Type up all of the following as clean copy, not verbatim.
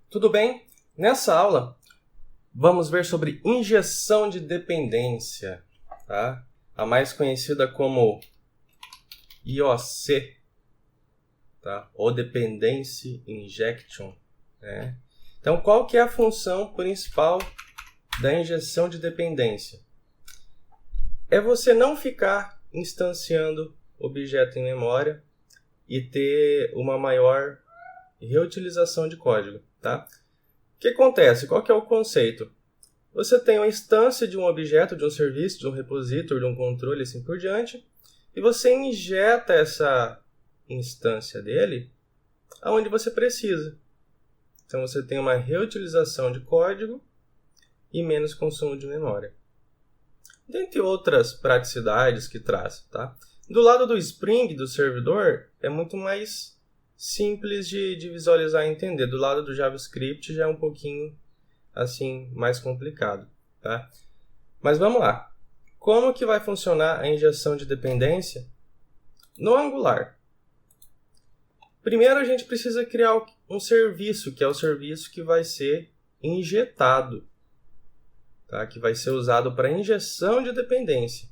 Tudo bem? Nessa aula, vamos ver sobre injeção de dependência, tá? A mais conhecida como IOC, tá? Ou Dependency Injection, né? Então, qual que é a função principal da injeção de dependência? É você não ficar instanciando objeto em memória e ter uma maior reutilização de código, tá? O que acontece? Qual que é o conceito? Você tem uma instância de um objeto, de um serviço, de um repository, de um controle, assim por diante, e você injeta essa instância dele aonde você precisa. Então você tem uma reutilização de código e menos consumo de memória. Dentre outras praticidades que traz, tá? Do lado do Spring, do servidor, é muito mais simples de visualizar e entender. Do lado do JavaScript já é um pouquinho assim mais complicado, tá? Mas vamos lá. Como que vai funcionar a injeção de dependência no Angular? Primeiro a gente precisa criar um serviço, que é o serviço que vai ser injetado, tá? Que vai ser usado para injeção de dependência.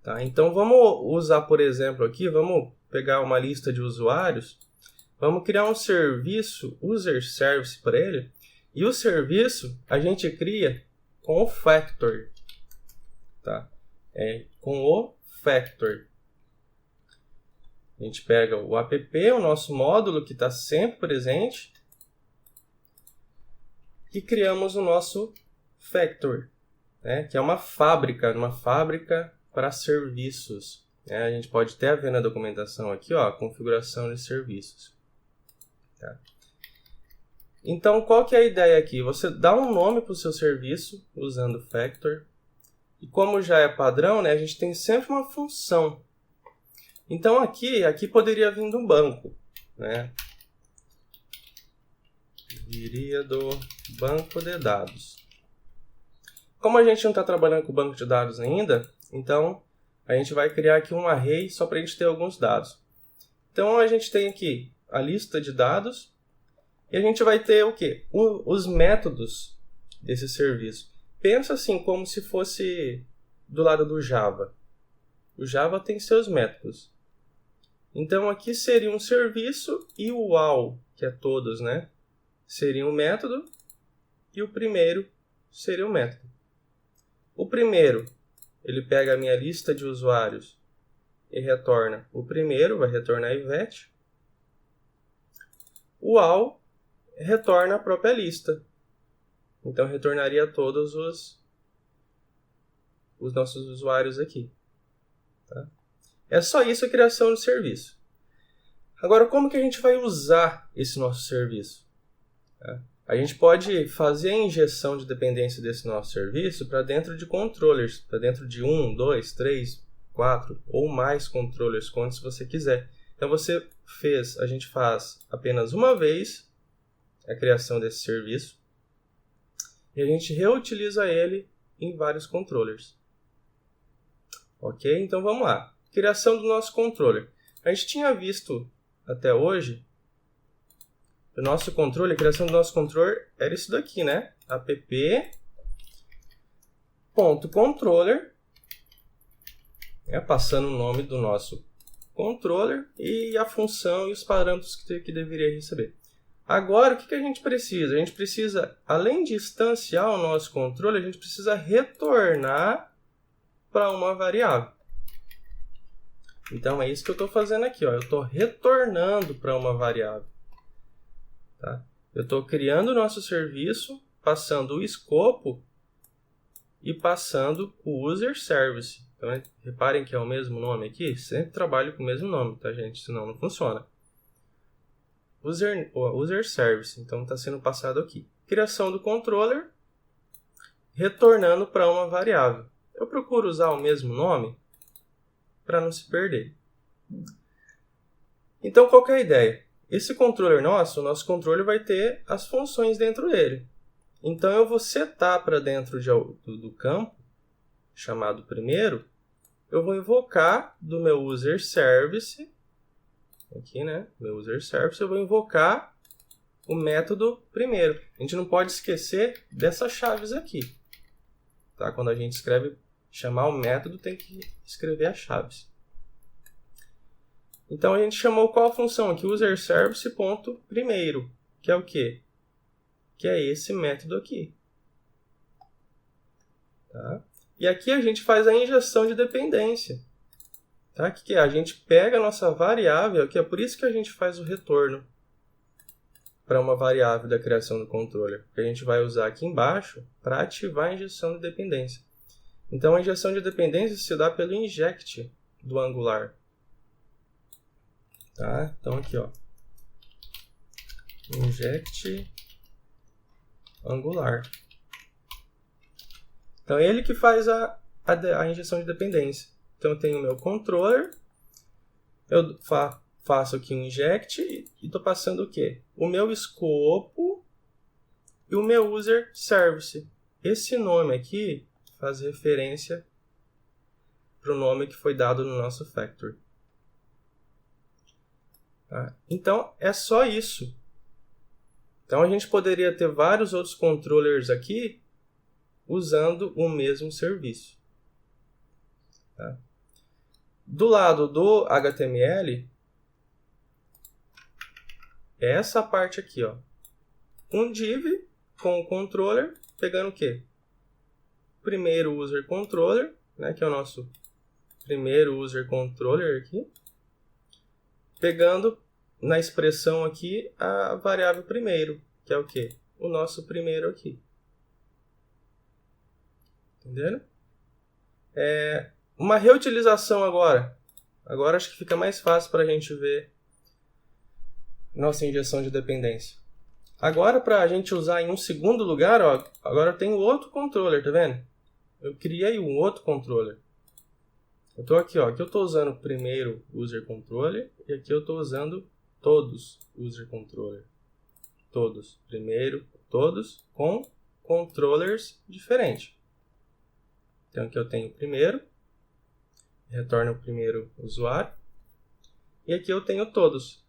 Tá? Então vamos usar, por exemplo, aqui, vamos pegar uma lista de usuários, vamos criar um serviço, user service para ele, e o serviço a gente cria com o factory, tá? Com o factory. A gente pega o app, o nosso módulo que está sempre presente, e criamos o nosso factory, né? Que é uma fábrica para serviços. A gente pode até ver na documentação aqui, ó, configuração de serviços. Tá? Então, qual que é a ideia aqui? Você dá um nome para o seu serviço usando o factor. E como já é padrão, né, a gente tem sempre uma função. Então, aqui poderia vir do banco, né? Viria do banco de dados. Como a gente não está trabalhando com banco de dados ainda, então a gente vai criar aqui um array só para a gente ter alguns dados. Então a gente tem aqui a lista de dados e a gente vai ter o quê? Os métodos desse serviço. Pensa assim como se fosse do lado do Java. O Java tem seus métodos. Então aqui seria um serviço e o all, que é todos, né? Seria um método e o primeiro seria o método. O primeiro, ele pega a minha lista de usuários e retorna o primeiro, vai retornar Ivete. O all retorna a própria lista. Então, retornaria todos os nossos usuários aqui. Tá? É só isso a criação do serviço. Agora, como que a gente vai usar esse nosso serviço? Tá? A gente pode fazer a injeção de dependência desse nosso serviço para dentro de controllers, para dentro de 1, 2, 3, 4 ou mais controllers, quantos você quiser. Então a gente faz apenas uma vez a criação desse serviço e a gente reutiliza ele em vários controllers. Ok? Então vamos lá. Criação do nosso controller. A gente tinha visto até hoje o nosso controle, a criação do nosso controller era isso daqui, né? app.controller, passando o nome do nosso controller e a função e os parâmetros que deveria receber. Agora, o que a gente precisa? A gente precisa, além de instanciar o nosso controle, a gente precisa retornar para uma variável. Então, é isso que eu estou fazendo aqui. Ó. Eu estou retornando para uma variável. Tá? Eu estou criando o nosso serviço, passando o escopo e passando o user service. Então, reparem que é o mesmo nome aqui. Sempre trabalho com o mesmo nome, tá, gente? Senão não funciona. User service. Então, está sendo passado aqui. Criação do controller, retornando para uma variável. Eu procuro usar o mesmo nome para não se perder. Então, qual que é a ideia? Esse controller nosso, o nosso controller vai ter as funções dentro dele. Então, eu vou setar para dentro do campo, chamado primeiro, eu vou invocar do meu user service, aqui, né? Meu user service, eu vou invocar o método primeiro. A gente não pode esquecer dessas chaves aqui. Tá? Quando a gente escreve, chamar o método, tem que escrever as chaves. Então, a gente chamou qual a função aqui? UserService.primeiro, que é o quê? Que é esse método aqui. Tá? E aqui a gente faz a injeção de dependência. Tá? O que é? A gente pega a nossa variável, que é por isso que a gente faz o retorno para uma variável da criação do controller, que a gente vai usar aqui embaixo para ativar a injeção de dependência. Então, a injeção de dependência se dá pelo inject do Angular. Tá? Então, aqui, ó. Inject Angular. Então, é ele que faz a injeção de dependência. Então, eu tenho o meu controller, eu faço aqui um inject e estou passando o quê? O meu escopo e o meu user service. Esse nome aqui faz referência para o nome que foi dado no nosso factory. Tá? Então, é só isso. Então, a gente poderia ter vários outros controllers aqui usando o mesmo serviço. Tá? Do lado do HTML, é essa parte aqui, ó. Um div com o controller, pegando o quê? Primeiro user controller, né, que é o nosso primeiro user controller aqui. Pegando na expressão aqui a variável primeiro, que é o quê? O nosso primeiro aqui. Entenderam? Uma reutilização agora. Agora acho que fica mais fácil para a gente ver nossa injeção de dependência. Agora, para a gente usar em um segundo lugar, ó, agora eu tenho outro controller, tá vendo? Eu criei um outro controller. Eu estou aqui, ó, aqui eu estou usando o primeiro user controller e aqui eu estou usando todos user controller. Todos. Primeiro, todos com controllers diferentes. Então aqui eu tenho o primeiro, retorna o primeiro usuário, e aqui eu tenho todos.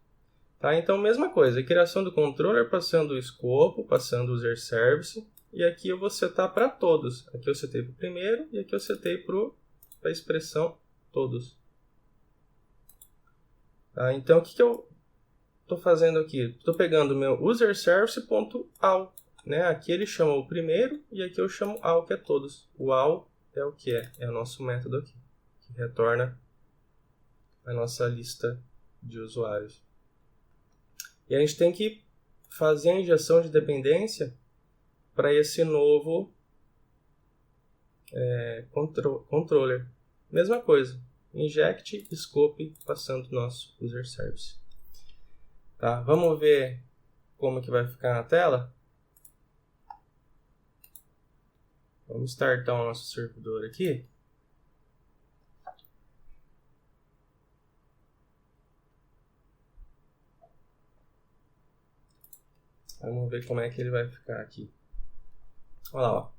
Tá? Então, mesma coisa, criação do controller, passando o escopo, passando o user service, e aqui eu vou setar para todos. Aqui eu setei para o primeiro, e aqui eu setei para a expressão todos. Tá? Então, o que eu estou fazendo aqui? Estou pegando o meu userService.all. Né? Aqui ele chama o primeiro, e aqui eu chamo all, que é todos. O all é o que é? É o nosso método aqui, que retorna a nossa lista de usuários. E a gente tem que fazer a injeção de dependência para esse novo controller. Mesma coisa. Inject, scope, passando o nosso user service. Tá? Vamos ver como que vai ficar na tela? Vamos startar o nosso servidor aqui. Vamos ver como é que ele vai ficar aqui. Olha lá, ó.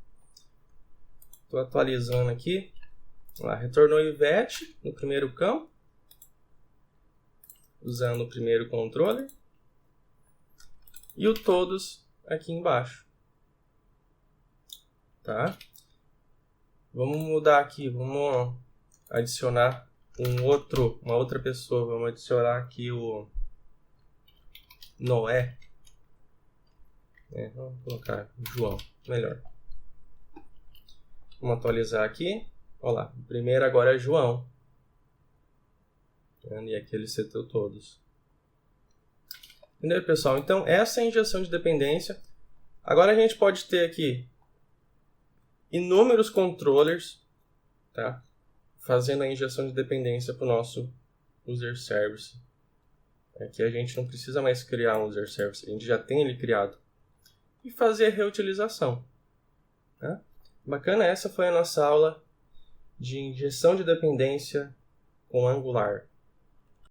Estou atualizando aqui. Lá, retornou o Ivete no primeiro campo, usando o primeiro controller. E o todos aqui embaixo. Tá? Vamos mudar aqui, vamos adicionar uma outra pessoa. Vamos adicionar aqui o Noé. Vamos colocar João, melhor. Vamos atualizar aqui. Olha lá, o primeiro agora é João. E aqui ele setou todos. Entendeu, pessoal? Então, essa é a injeção de dependência. Agora a gente pode ter aqui inúmeros controllers, tá? Fazendo a injeção de dependência para o nosso user service. Aqui a gente não precisa mais criar um user service, a gente já tem ele criado. E fazer a reutilização. Tá? Bacana, essa foi a nossa aula de injeção de dependência com Angular.